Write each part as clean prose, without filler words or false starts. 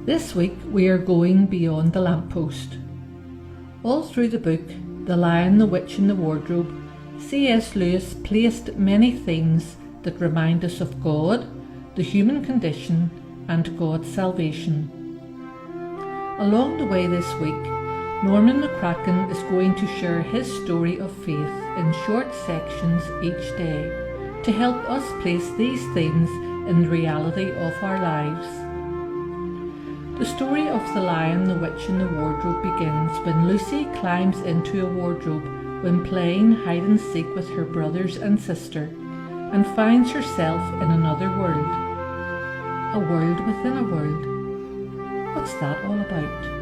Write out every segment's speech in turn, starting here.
This week we are going beyond the lamppost. All through the book, The Lion, the Witch and the Wardrobe, C.S. Lewis placed many themes that remind us of God, the human condition and God's salvation. Along the way this week, Norman McCracken is going to share his story of faith in short sections each day to help us place these themes in the reality of our lives. The story of the Lion, the Witch and the Wardrobe begins when Lucy climbs into a wardrobe when playing hide and seek with her brothers and sister and finds herself in another world. A world within a world. What's that all about?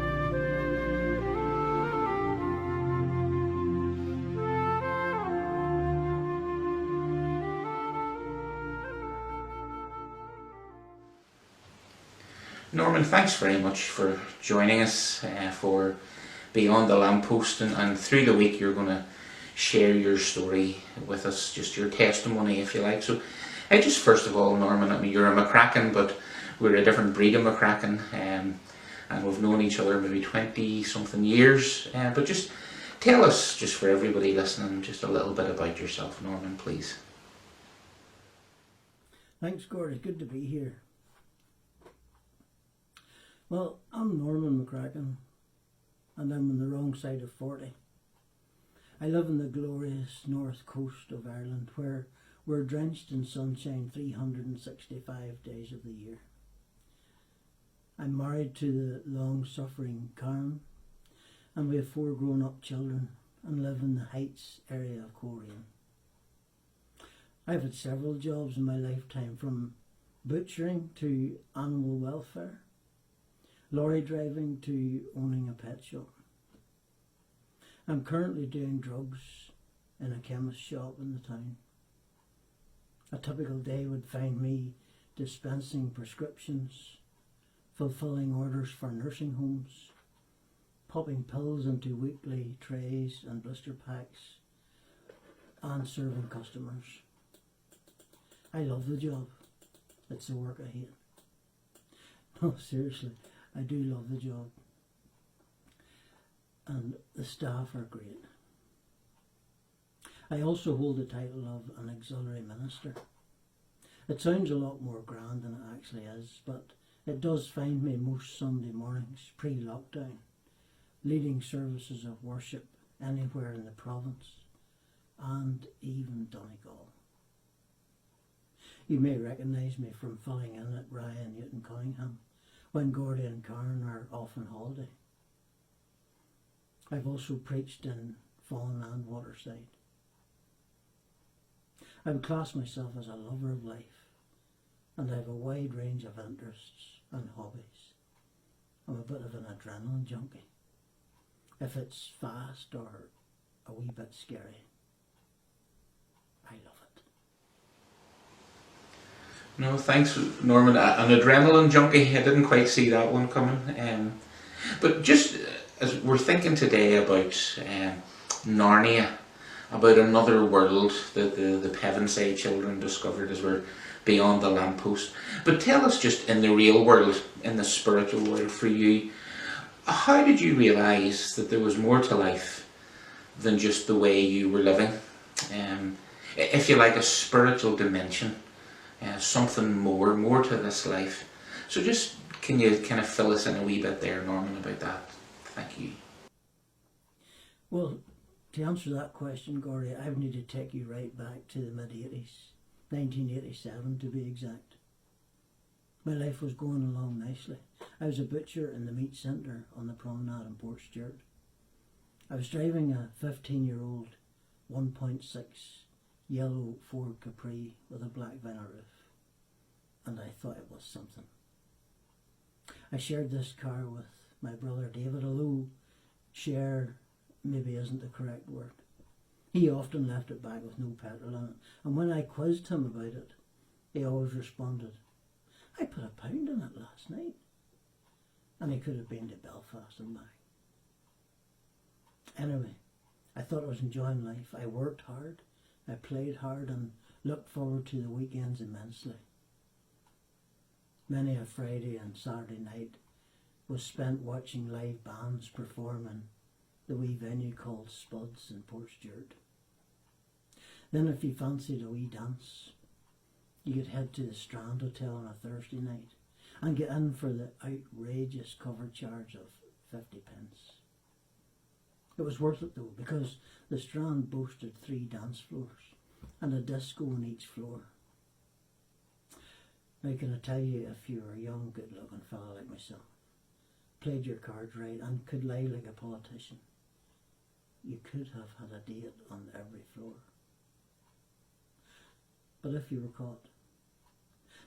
Norman, thanks very much for joining us for Beyond the Lamppost, and through the week you're going to share your story with us, just your testimony if you like. So just first of all, Norman, I mean, you're a McCracken, but we're a different breed of McCracken, and we've known each other maybe 20 something years, but just tell us, just for everybody listening, just a little bit about yourself, Norman, please. Thanks, Gordy. Good to be here. Well, I'm Norman McCracken, and I'm on the wrong side of 40. I live on the glorious north coast of Ireland, where we're drenched in sunshine 365 days of the year. I'm married to the long-suffering Karen, and we have 4 grown-up children and live in the Heights area of Coleraine. I've had several jobs in my lifetime, from butchering to animal welfare, lorry driving to owning a pet shop. I'm currently doing drugs in a chemist shop in the town. A typical day would find me dispensing prescriptions, fulfilling orders for nursing homes, popping pills into weekly trays and blister packs, and serving customers. I love the job. It's the work I hate. No, seriously. I do love the job, and the staff are great. I also hold the title of an auxiliary minister. It sounds a lot more grand than it actually is, but it does find me most Sunday mornings pre-lockdown, leading services of worship anywhere in the province and even Donegal. You may recognise me from filling in at Ryan Manorcunningham when Gordy and Karen are off on holiday. I've also preached in Fawn and Waterside. I would class myself as a lover of life, and I have a wide range of interests and hobbies. I'm a bit of an adrenaline junkie. If it's fast or a wee bit scary, I love it. No, thanks, Norman. An adrenaline junkie, I didn't quite see that one coming. But just as we're thinking today about Narnia, about another world that the Pevensey children discovered as we're beyond the lamppost. But tell us, just in the real world, in the spiritual world for you, how did you realise that there was more to life than just the way you were living? If you like, a spiritual dimension. Something more to this life. So just, can you kind of fill us in a wee bit there, Norman, about that? Thank you. Well, to answer that question, Gordy, I would need to take you right back to the mid-80s, 1987 to be exact. My life was going along nicely. I was a butcher in the meat centre on the promenade in Port Stewart. I was driving a 15-year-old 1.6 yellow Ford Capri with a black vinyl roof, and I thought it was something. I shared this car with my brother David, although share maybe isn't the correct word. He often left it back with no petrol in it, and when I quizzed him about it, he always responded, "I put £1 in it last night," and he could have been to Belfast and back. Anyway, I thought I was enjoying life. I worked hard, I played hard, and looked forward to the weekends immensely. Many a Friday and Saturday night was spent watching live bands perform in the wee venue called Spuds in Port Stewart. Then if you fancied a wee dance, you could head to the Strand Hotel on a Thursday night and get in for the outrageous cover charge of 50 pence. It was worth it though, because the Strand boasted 3 dance floors and a disco on each floor. Now can I tell you, if you were a young good looking fella like myself, played your cards right and could lie like a politician, you could have had a date on every floor. But if you were caught,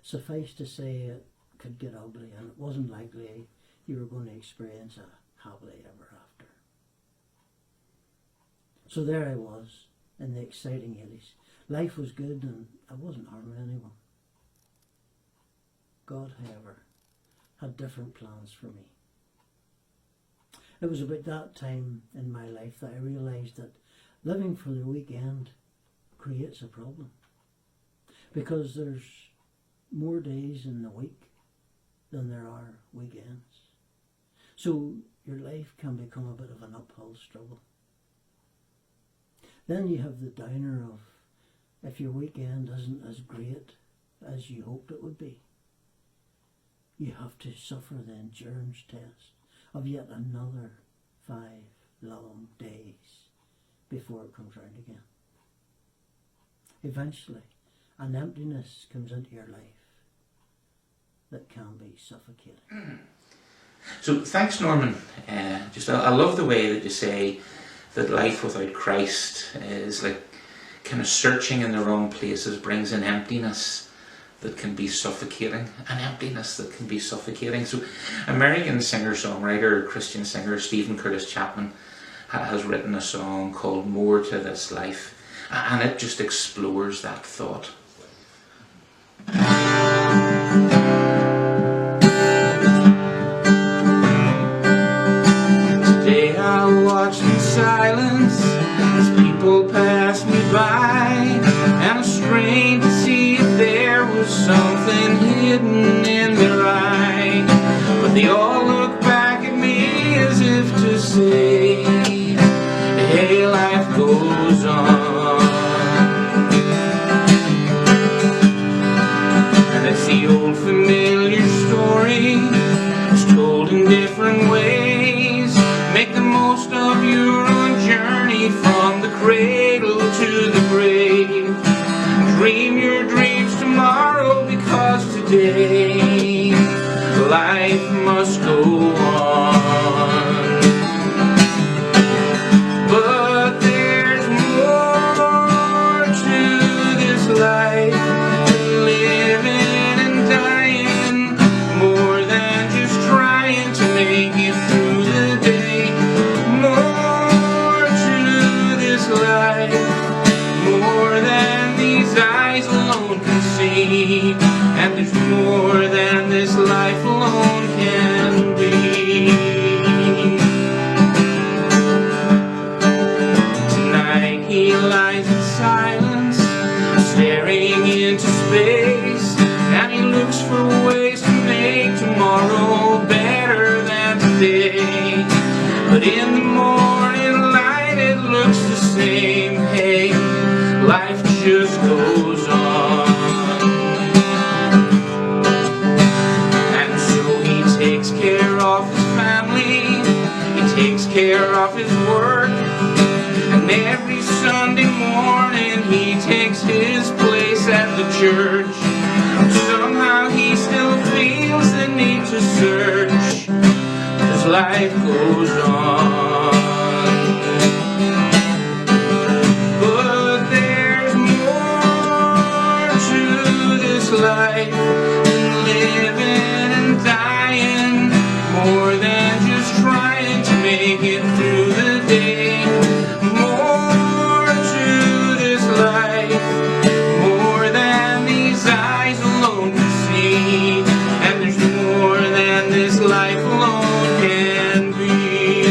suffice to say it could get ugly, and it wasn't likely you were going to experience a happily ever after. So there I was in the exciting 80s. Life was good and I wasn't harming anyone. God, however, had different plans for me. It was about that time in my life that I realised that living for the weekend creates a problem, because there's more days in the week than there are weekends. So your life can become a bit of an uphill struggle. Then you have the downer of if your weekend isn't as great as you hoped it would be. You have to suffer the endurance test of yet another 5 long days before it comes round again. Eventually, an emptiness comes into your life that can be suffocating. So thanks, Norman. I love the way that you say that life without Christ is like kind of searching in the wrong places brings an emptiness that can be suffocating. So American singer-songwriter, Christian singer Stephen Curtis Chapman has written a song called More to This Life, and it just explores that thought. Today I watch in silence as people pass me by, and I strain to see if there was something hidden in their eye, but they all look back at me as if to say, hey, life goes on. And it's the old familiar story, it's told in different ways. Make the most of your own journey from the cradle to the grave. Dream your dreams tomorrow, because today life must go on. But there's more to this life than living and dying, more than just trying to make it through the day. More to this life, more than these eyes alone can see, and there's more than this life alone can be. Tonight he lies in silence, staring into space, and he looks for ways to make tomorrow better than today. But in the morning light it looks the same. Hey, life just goes on. And so he takes care of his family, he takes care of his work, and every Sunday morning he takes his place at the church. Somehow he still feels the need to search, as life goes on. But there's more to this life than living and dying, more than just trying to make it through the day. More to this life, more than these eyes alone can see, and there's more than this life alone can be.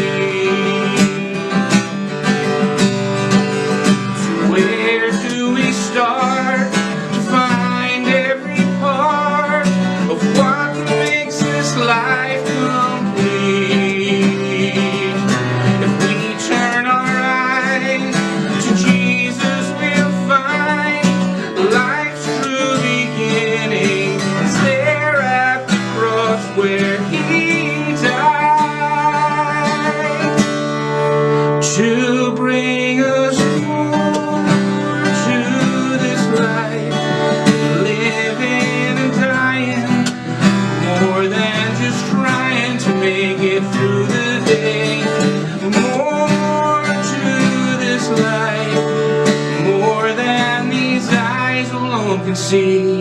So where do we start to find every part of what makes this life complete?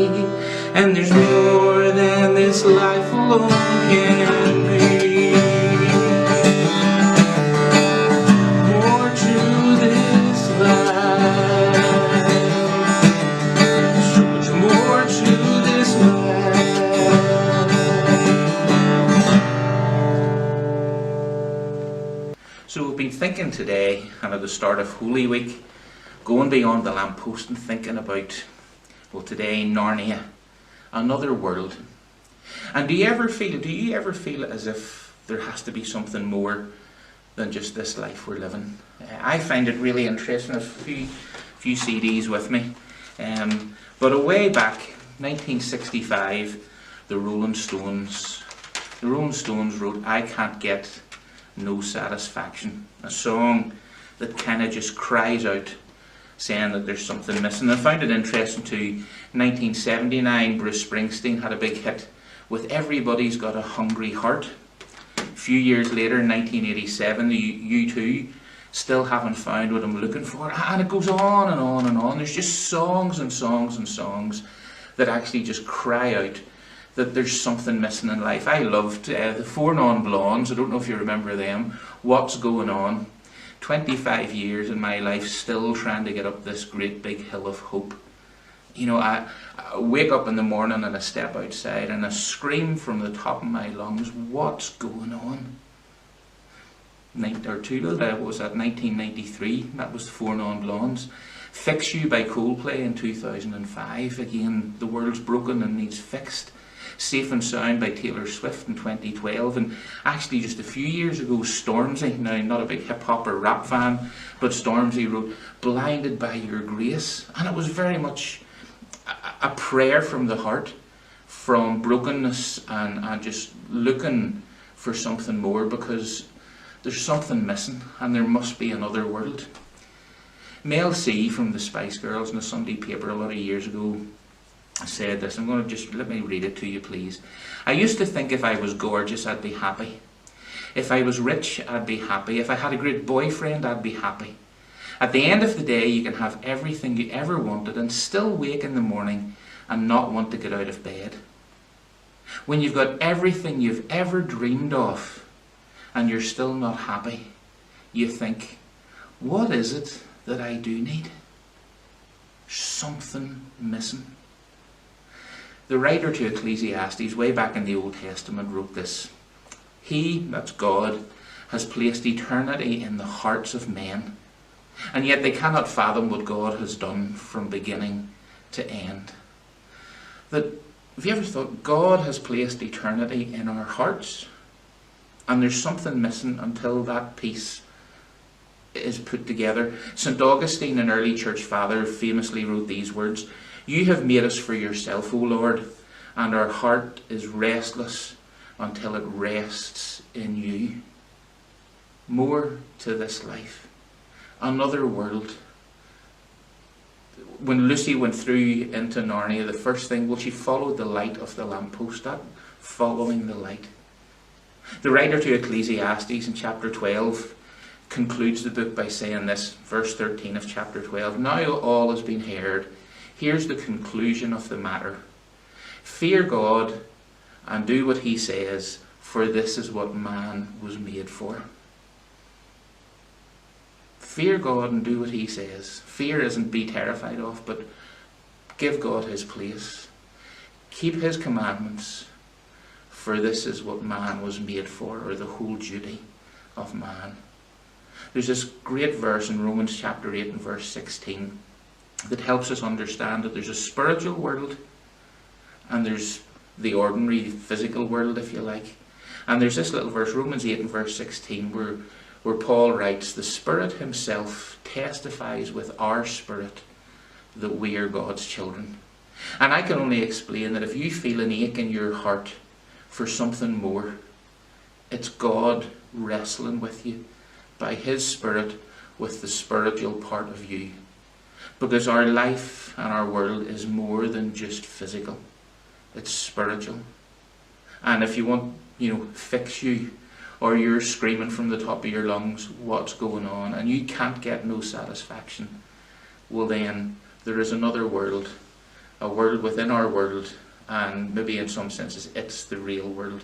and there's more than this life alone can be. More to this life, so much more to this life. So we've been thinking today, and at the start of Holy Week, going beyond the lamppost and thinking about, well, today, Narnia, another world. And do you ever feel as if there has to be something more than just this life we're living? I find it really interesting. I have a few CDs with me. But a way back, 1965, the Rolling Stones wrote "I Can't Get No Satisfaction," a song that kind of just cries out, saying that there's something missing. I found it interesting too. 1979, Bruce Springsteen had a big hit with "Everybody's Got a Hungry Heart." A few years later, in 1987, the U2 still haven't found what I'm looking for, and it goes on and on and on. There's just songs and songs and songs that actually just cry out that there's something missing in life. I loved the Four Non-Blondes. I don't know if you remember them. "What's Going On?" 25 years in my life still trying to get up this great big hill of hope. You know, I wake up in the morning and I step outside and I scream from the top of my lungs, "What's going on?" What was that, 1993? That was the Four Non-Blondes. "Fix You" by Coldplay in 2005. Again, the world's broken and needs fixed. "Safe and Sound" by Taylor Swift in 2012, and actually just a few years ago, Stormzy, now not a big hip hop or rap fan, but Stormzy wrote "Blinded by Your Grace," and it was very much a prayer from the heart, from brokenness and just looking for something more, because there's something missing and there must be another world. Mel C from the Spice Girls in a Sunday paper a lot of years ago said this. I'm going to just, let me read it to you, please. "I used to think if I was gorgeous, I'd be happy. If I was rich, I'd be happy. If I had a great boyfriend, I'd be happy. At the end of the day, you can have everything you ever wanted and still wake in the morning and not want to get out of bed. When you've got everything you've ever dreamed of and you're still not happy, you think, what is it that I do need? Something missing." The writer to Ecclesiastes, way back in the Old Testament, wrote this: "He," that's God, "has placed eternity in the hearts of men, and yet they cannot fathom what God has done from beginning to end." That, have you ever thought, God has placed eternity in our hearts, and there's something missing until that piece is put together? St. Augustine, an early church father, famously wrote these words: "You have made us for yourself, O Lord, and our heart is restless until it rests in you." More to this life. Another world. When Lucy went through into Narnia, the first thing, well, she followed the light of the lamppost, that following the light. The writer to Ecclesiastes in chapter 12 concludes the book by saying this, verse 13 of chapter 12, "Now all has been heard. Here's the conclusion of the matter. Fear God and do what he says, for this is what man was made for." Fear God and do what he says. Fear isn't be terrified of, but give God his place. Keep his commandments, for this is what man was made for, or the whole duty of man. There's this great verse in Romans chapter 8 and verse 16 that helps us understand that there's a spiritual world and there's the ordinary physical world, if you like. And there's this little verse, Romans 8 and verse 16, where Paul writes, "The Spirit himself testifies with our spirit that we are God's children." And I can only explain that if you feel an ache in your heart for something more, it's God wrestling with you by his Spirit with the spiritual part of you. Because our life and our world is more than just physical. It's spiritual. And if you want, fix you, or you're screaming from the top of your lungs, what's going on, and you can't get no satisfaction, well then, there is another world, a world within our world, and maybe in some senses it's the real world.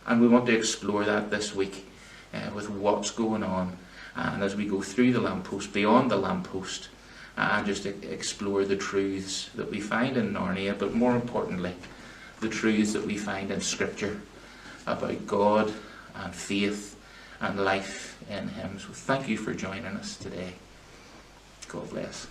And we want to explore that this week with what's going on, and as we go through the lamppost, beyond the lamppost, and just explore the truths that we find in Narnia, but more importantly, the truths that we find in Scripture about God and faith and life in Him. So thank you for joining us today. God bless.